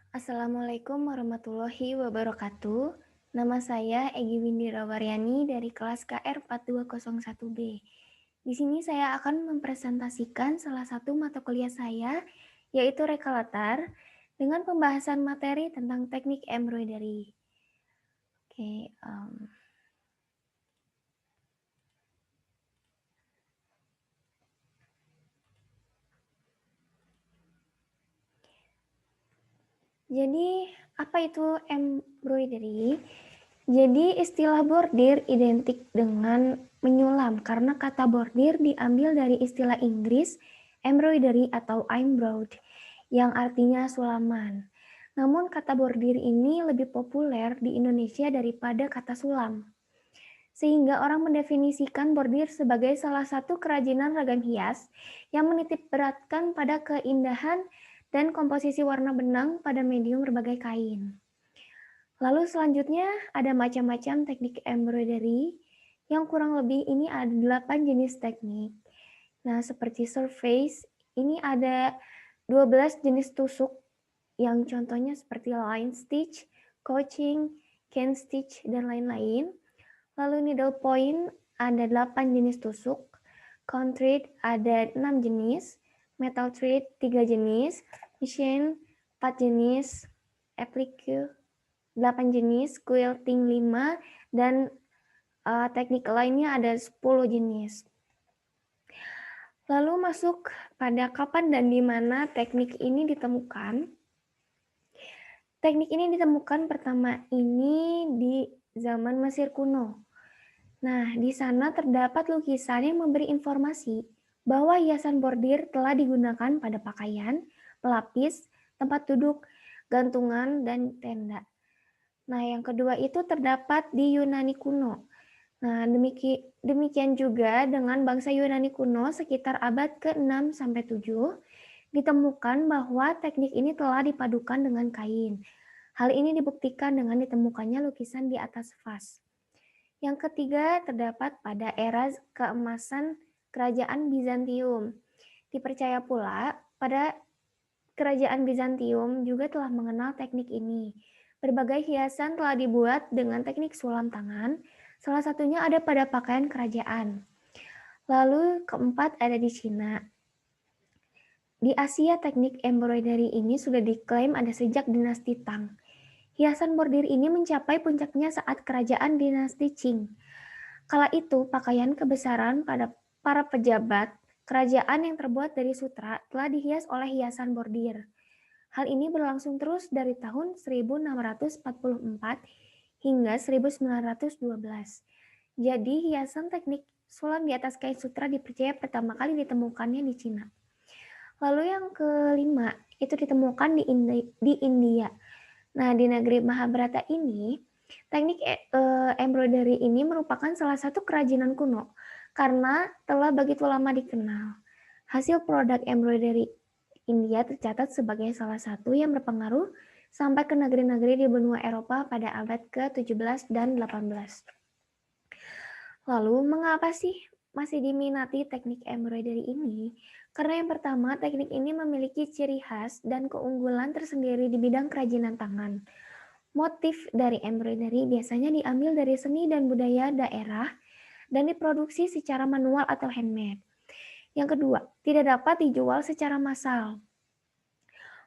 Assalamualaikum warahmatullahi wabarakatuh. Nama saya Egi Windira Waryani dari kelas KR 4201B. Di sini saya akan mempresentasikan salah satu mata kuliah saya, yaitu Reka Latar, dengan pembahasan materi tentang teknik embroidery. Oke, jadi apa itu embroidery? Jadi istilah bordir identik dengan menyulam karena kata bordir diambil dari istilah Inggris embroidery atau embroid yang artinya sulaman. Namun kata bordir ini lebih populer di Indonesia daripada kata sulam. Sehingga orang mendefinisikan bordir sebagai salah satu kerajinan ragam hias yang menitik beratkan pada keindahan dan komposisi warna benang pada medium berbagai kain. Lalu selanjutnya ada macam-macam teknik embroidery yang kurang lebih ini ada 8 jenis teknik. Nah, seperti surface, ini ada 12 jenis tusuk yang contohnya seperti line stitch, couching, can stitch, dan lain-lain. Lalu needle point ada 8 jenis tusuk, count thread ada 6 jenis, metal thread 3 jenis, machine 4 jenis, applique 8 jenis, quilting 5, dan teknik lainnya ada 10 jenis. Lalu masuk pada kapan dan di mana teknik ini ditemukan. Teknik ini ditemukan pertama ini di zaman Mesir kuno. Nah, di sana terdapat lukisan yang memberi informasi bahwa hiasan bordir telah digunakan pada pakaian, pelapis, tempat duduk, gantungan, dan tenda. Nah, yang kedua itu terdapat di Yunani kuno. Nah, demikian juga dengan bangsa Yunani kuno sekitar abad ke-6 sampai 7 ditemukan bahwa teknik ini telah dipadukan dengan kain. Hal ini dibuktikan dengan ditemukannya lukisan di atas vas. Yang ketiga terdapat pada era keemasan kerajaan Bizantium. Dipercaya pula pada kerajaan Bizantium juga telah mengenal teknik ini. Berbagai hiasan telah dibuat dengan teknik sulam tangan, salah satunya ada pada pakaian kerajaan. Lalu keempat ada di Cina. Di Asia teknik embroidery ini sudah diklaim ada sejak dinasti Tang. Hiasan bordir ini mencapai puncaknya saat kerajaan dinasti Qing. Kala itu pakaian kebesaran pada para pejabat kerajaan yang terbuat dari sutra telah dihias oleh hiasan bordir. Hal ini berlangsung terus dari tahun 1644 hingga 1912. Jadi hiasan teknik sulam di atas kain sutra dipercaya pertama kali ditemukannya di Cina. Lalu yang kelima itu ditemukan di India. Nah, di negeri Mahabharata ini, teknik embroidery ini merupakan salah satu kerajinan kuno karena telah begitu lama dikenal. Hasil produk embroidery India tercatat sebagai salah satu yang berpengaruh sampai ke negeri-negeri di benua Eropa pada abad ke-17 dan 18. Lalu, mengapa sih masih diminati teknik embroidery ini? Karena yang pertama, teknik ini memiliki ciri khas dan keunggulan tersendiri di bidang kerajinan tangan. Motif dari embroidery biasanya diambil dari seni dan budaya daerah dan diproduksi secara manual atau handmade. Yang kedua, tidak dapat dijual secara massal.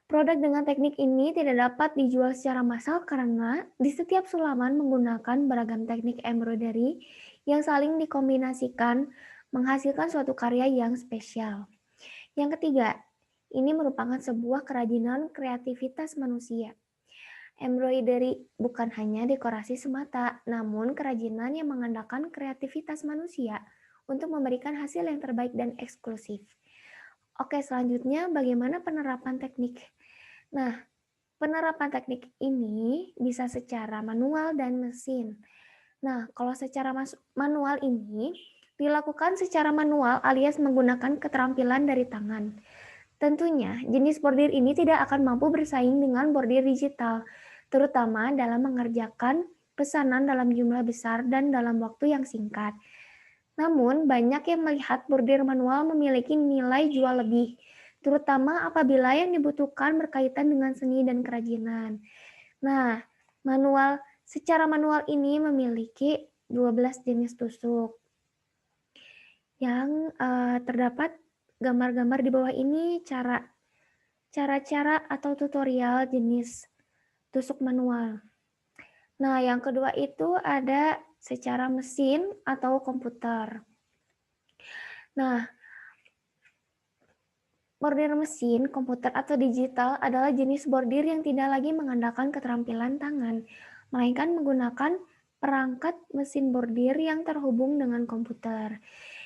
Produk dengan teknik ini tidak dapat dijual secara massal karena di setiap sulaman menggunakan beragam teknik embroidery yang saling dikombinasikan menghasilkan suatu karya yang spesial. Yang ketiga, ini merupakan sebuah kerajinan kreativitas manusia. Embroidery bukan hanya dekorasi semata, namun kerajinan yang mengandalkan kreativitas manusia untuk memberikan hasil yang terbaik dan eksklusif. Oke, selanjutnya bagaimana penerapan teknik? Nah, penerapan teknik ini bisa secara manual dan mesin. Nah, kalau secara manual ini dilakukan secara manual alias menggunakan keterampilan dari tangan. Tentunya, jenis bordir ini tidak akan mampu bersaing dengan bordir digital, terutama dalam mengerjakan pesanan dalam jumlah besar dan dalam waktu yang singkat. Namun, banyak yang melihat bordir manual memiliki nilai jual lebih, terutama apabila yang dibutuhkan berkaitan dengan seni dan kerajinan. Nah, secara manual ini memiliki 12 jenis tusuk yang terdapat gambar-gambar di bawah ini cara-cara atau tutorial jenis tusuk manual. Nah, yang kedua itu ada secara mesin atau komputer. Nah, bordir mesin, komputer, atau digital adalah jenis bordir yang tidak lagi mengandalkan keterampilan tangan, melainkan menggunakan perangkat mesin bordir yang terhubung dengan komputer.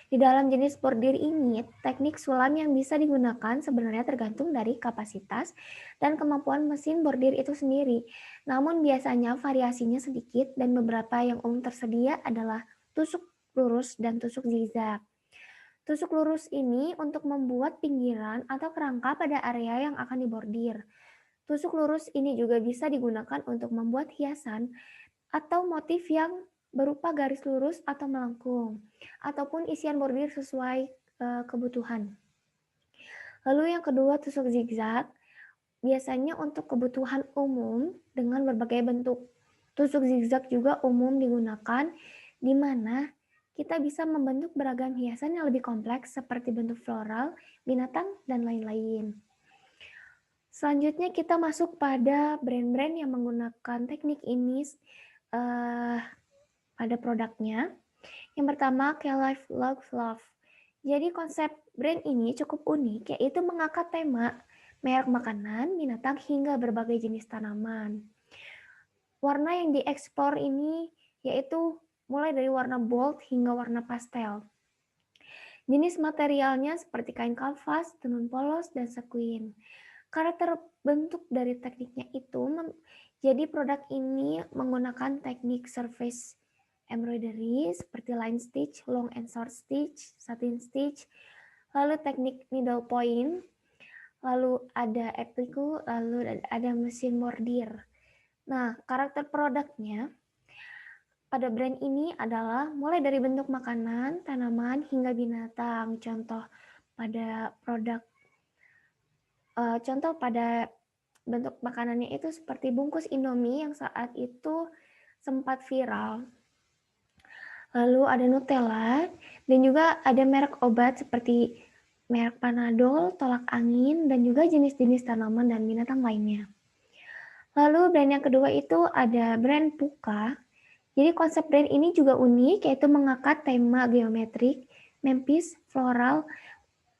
Di dalam jenis bordir ini, teknik sulam yang bisa digunakan sebenarnya tergantung dari kapasitas dan kemampuan mesin bordir itu sendiri. Namun biasanya variasinya sedikit dan beberapa yang umum tersedia adalah tusuk lurus dan tusuk zigzag. Tusuk lurus ini untuk membuat pinggiran atau kerangka pada area yang akan dibordir. Tusuk lurus ini juga bisa digunakan untuk membuat hiasan atau motif yang berupa garis lurus atau melengkung, ataupun isian bordir sesuai kebutuhan. Lalu yang kedua, tusuk zigzag, biasanya untuk kebutuhan umum dengan berbagai bentuk. Tusuk zigzag juga umum digunakan di mana kita bisa membentuk beragam hiasan yang lebih kompleks seperti bentuk floral, binatang, dan lain-lain. Selanjutnya kita masuk pada brand-brand yang menggunakan teknik ini pada produknya. Yang pertama, K-Life Love. Jadi konsep brand ini cukup unik, yaitu mengangkat tema merek makanan, binatang, hingga berbagai jenis tanaman. Warna yang diekspor ini yaitu mulai dari warna bold hingga warna pastel. Jenis materialnya seperti kain kanvas, tenun polos, dan sequin. Karakter bentuk dari tekniknya itu, jadi produk ini menggunakan teknik surface embroidery seperti line stitch, long and short stitch, satin stitch, lalu teknik needle point, lalu ada applique, lalu ada mesin bordir. Nah, karakter produknya pada brand ini adalah mulai dari bentuk makanan, tanaman, hingga binatang. Contoh pada bentuk makanannya itu seperti bungkus Indomie yang saat itu sempat viral. Lalu ada Nutella, dan juga ada merek obat seperti merek Panadol, tolak angin, dan juga jenis-jenis tanaman dan binatang lainnya. Lalu brand yang kedua itu ada brand Puka. Jadi konsep brand ini juga unik, yaitu mengangkat tema geometrik, mempis, floral,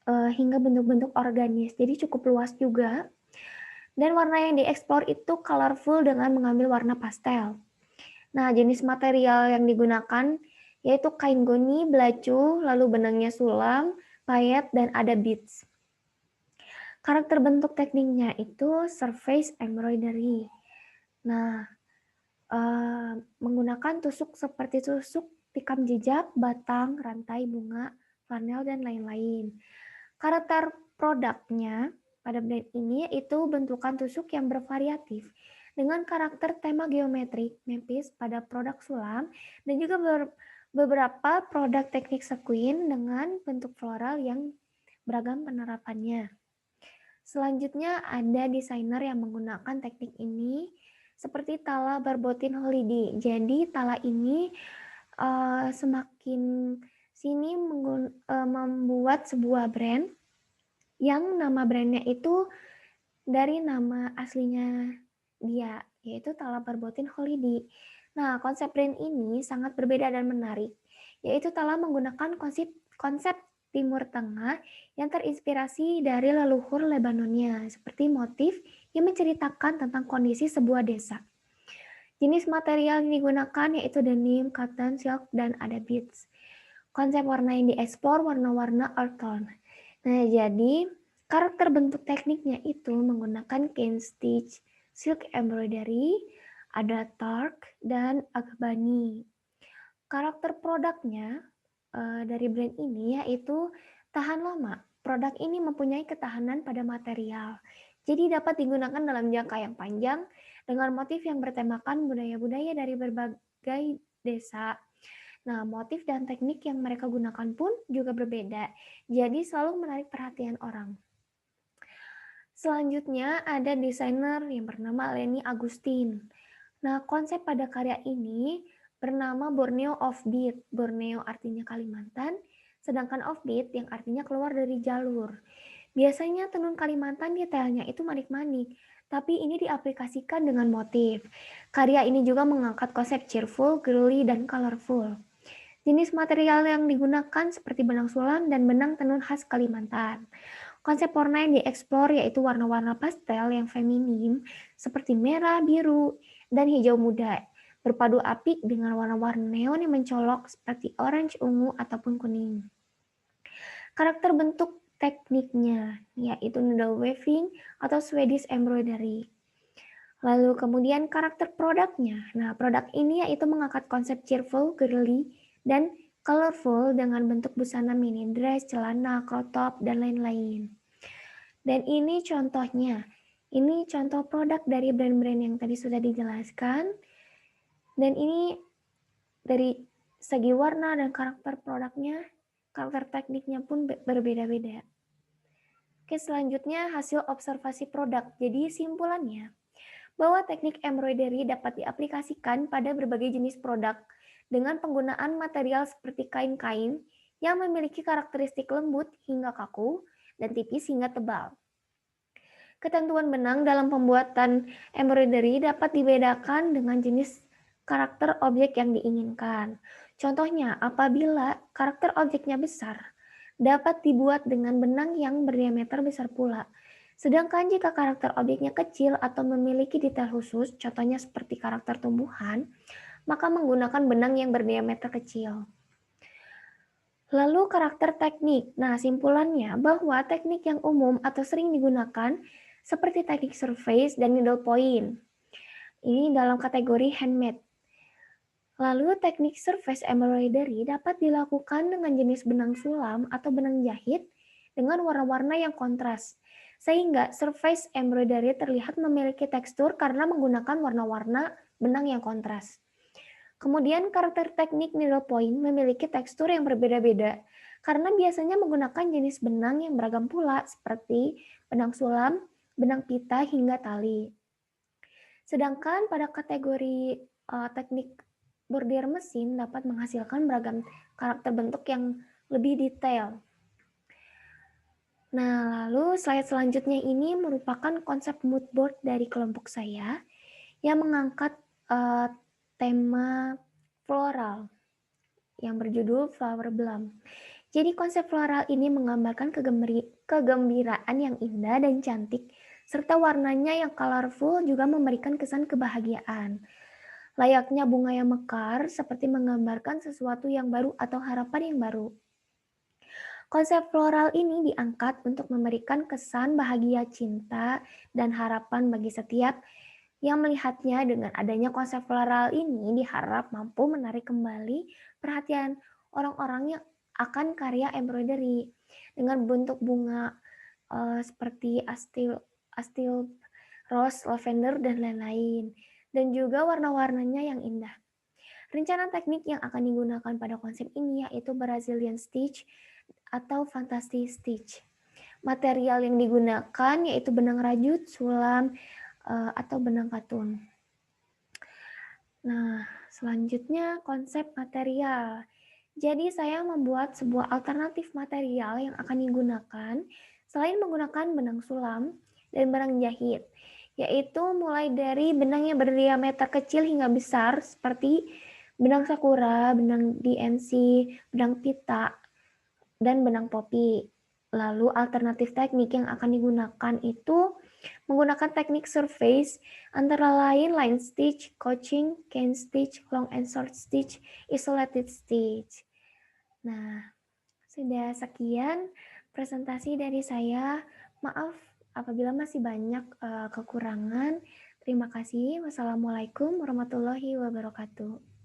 hingga bentuk-bentuk organis. Jadi cukup luas juga. Dan warna yang diekspor itu colorful dengan mengambil warna pastel. Nah, jenis material yang digunakan yaitu kain goni, belacu, lalu benangnya sulam, payet, dan ada beads. Karakter bentuk tekniknya itu surface embroidery. Nah, menggunakan tusuk seperti tusuk tikam jejak, batang, rantai bunga, flanel, dan lain-lain. Karakter produknya pada brand ini yaitu bentukan tusuk yang bervariatif dengan karakter tema geometrik, mempis pada produk sulam, dan juga beberapa produk teknik sequin dengan bentuk floral yang beragam penerapannya. Selanjutnya ada desainer yang menggunakan teknik ini seperti Tala Barbotin Holiday. Jadi Tala ini semakin sini membuat sebuah brand yang nama brandnya itu dari nama aslinya dia, yaitu Tala Barbotin Holiday. Nah, konsep brand ini sangat berbeda dan menarik, yaitu Tala menggunakan konsep Timur Tengah yang terinspirasi dari leluhur Lebanonia, seperti motif yang menceritakan tentang kondisi sebuah desa. Jenis material yang digunakan yaitu denim, cotton, silk, dan ada beads. Konsep warna yang diekspor warna-warna earth tone. Nah, jadi karakter bentuk tekniknya itu menggunakan cane stitch, silk embroidery, ada tark, dan agbani. Karakter produknya dari brand ini yaitu tahan lama. Produk ini mempunyai ketahanan pada material. Jadi dapat digunakan dalam jangka yang panjang dengan motif yang bertemakan budaya-budaya dari berbagai desa. Nah, motif dan teknik yang mereka gunakan pun juga berbeda. Jadi selalu menarik perhatian orang. Selanjutnya ada desainer yang bernama Leni Agustin. Nah, konsep pada karya ini bernama Borneo Offbeat. Borneo artinya Kalimantan, sedangkan offbeat yang artinya keluar dari jalur. Biasanya tenun Kalimantan detailnya itu manik-manik, tapi ini diaplikasikan dengan motif. Karya ini juga mengangkat konsep cheerful, girly, dan colorful. Jenis material yang digunakan seperti benang sulam dan benang tenun khas Kalimantan. Konsep warna yang dieksplor yaitu warna-warna pastel yang feminim seperti merah, biru, dan hijau muda. Berpadu apik dengan warna-warna neon yang mencolok seperti orange, ungu, ataupun kuning. Karakter bentuk tekniknya yaitu needle weaving atau Swedish embroidery. Lalu kemudian karakter produknya. Nah, produk ini yaitu mengangkat konsep cheerful, girly, dan colorful dengan bentuk busana mini dress, celana, crop top, dan lain-lain. Dan ini contohnya. Ini contoh produk dari brand-brand yang tadi sudah dijelaskan. Dan ini dari segi warna dan karakter produknya, karakter tekniknya pun berbeda-beda. Oke, selanjutnya hasil observasi produk. Jadi simpulannya, bahwa teknik embroidery dapat diaplikasikan pada berbagai jenis produk dengan penggunaan material seperti kain-kain yang memiliki karakteristik lembut hingga kaku dan tipis hingga tebal. Ketentuan benang dalam pembuatan embroidery dapat dibedakan dengan jenis karakter objek yang diinginkan. Contohnya, apabila karakter objeknya besar, dapat dibuat dengan benang yang berdiameter besar pula. Sedangkan jika karakter objeknya kecil atau memiliki detail khusus, contohnya seperti karakter tumbuhan, maka menggunakan benang yang berdiameter kecil. Lalu karakter teknik. Nah, simpulannya bahwa teknik yang umum atau sering digunakan seperti teknik surface dan needle point. Ini dalam kategori handmade. Lalu teknik surface embroidery dapat dilakukan dengan jenis benang sulam atau benang jahit dengan warna-warna yang kontras. Sehingga surface embroidery terlihat memiliki tekstur karena menggunakan warna-warna benang yang kontras. Kemudian karakter teknik needle point memiliki tekstur yang berbeda-beda karena biasanya menggunakan jenis benang yang beragam pula seperti benang sulam, benang pita, hingga tali. Sedangkan pada kategori teknik bordir mesin dapat menghasilkan beragam karakter bentuk yang lebih detail. Nah, lalu slide selanjutnya ini merupakan konsep mood board dari kelompok saya yang mengangkat tema floral yang berjudul Flower Bloom. Jadi konsep floral ini menggambarkan kegembiraan yang indah dan cantik, serta warnanya yang colorful juga memberikan kesan kebahagiaan. Layaknya bunga yang mekar, seperti menggambarkan sesuatu yang baru atau harapan yang baru. Konsep floral ini diangkat untuk memberikan kesan bahagia, cinta, dan harapan bagi setiap yang melihatnya. Dengan adanya konsep floral ini diharap mampu menarik kembali perhatian orang-orang yang akan karya embroidery dengan bentuk bunga seperti astil, rose, lavender, dan lain-lain. Dan juga warna-warnanya yang indah. Rencana teknik yang akan digunakan pada konsep ini yaitu Brazilian Stitch atau Fantasy Stitch. Material yang digunakan yaitu benang rajut, sulam, atau benang katun. Nah, selanjutnya konsep material. Jadi saya membuat sebuah alternatif material yang akan digunakan selain menggunakan benang sulam dan benang jahit, yaitu mulai dari benang yang berdiameter kecil hingga besar seperti benang sakura, benang DMC, benang pita, dan benang popi. Lalu alternatif teknik yang akan digunakan itu menggunakan teknik surface antara lain line stitch, couching, cane stitch, long and short stitch, isolated stitch. Nah, sudah sekian presentasi dari saya. Maaf apabila masih banyak kekurangan. Terima kasih. Wassalamualaikum warahmatullahi wabarakatuh.